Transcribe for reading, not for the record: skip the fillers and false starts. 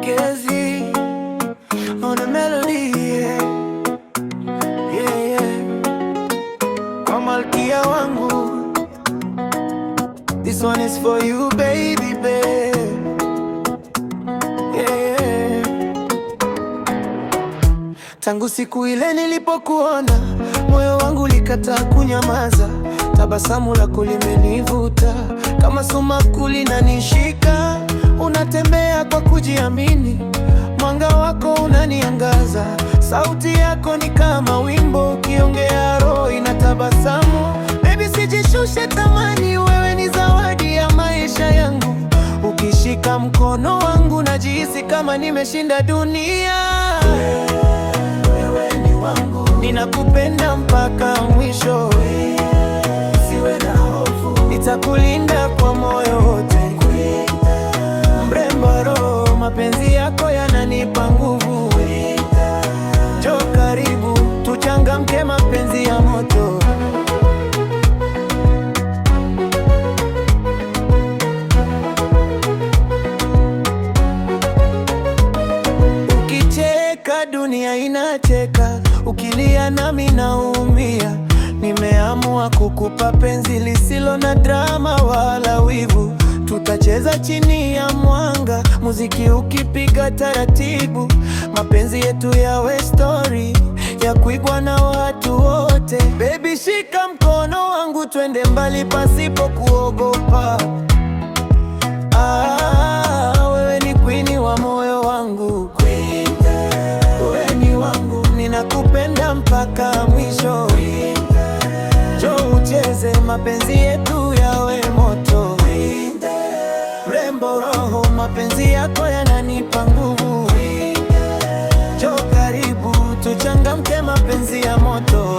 mwelekezi on a melody, yeah. Yeah, yeah. Kwa malkia wangu, this one is for you baby, babe. Yeah, yeah. Tangu siku ile nilipokuona, moyo wangu likataa kunyamaza. Tabasamu lako limenivuta kama sumaku linanishika. Unatembea kwa kujiamini, mwanga wako unaniangaza. Sauti yako ni kama wimbo, ukiongea roho inatabasamu. Baby, sijishushe thamani, wewe ni zawadi ya maisha yangu. Ukishika mkono wangu najihisi kama nimeshinda dunia. Wewe ni wangu, ninakupenda mpaka mwisho. Usiwe na hofu, nitakulinda kwa moyo wote. Mrembo roho, mapenzi yako yananipa nguvu. Njoo karibu, tuchangamke mapenzi ya moto. Ukicheka dunia inacheka, ukilia nami naumia. Nimeamua kukupa penzi lisilo na drama wala wivu. Tutacheza chini ya mwanga, muziki ukipiga taratibu. Mapenzi yetu yawe story ya kuigwa na watu wote. Baby, shika mkono wangu, twende mbali pasipo kuogopa. Wewe ni queen wa moyo wangu. Wewe ni wangu, ninakupenda mpaka mwisho. Njoo ucheze, mapenzi yetu yawe moto. Mrembo roho, mapenzi yako yananipa nguvu. Njoo karibu, tuchangamke mapenzi ya moto.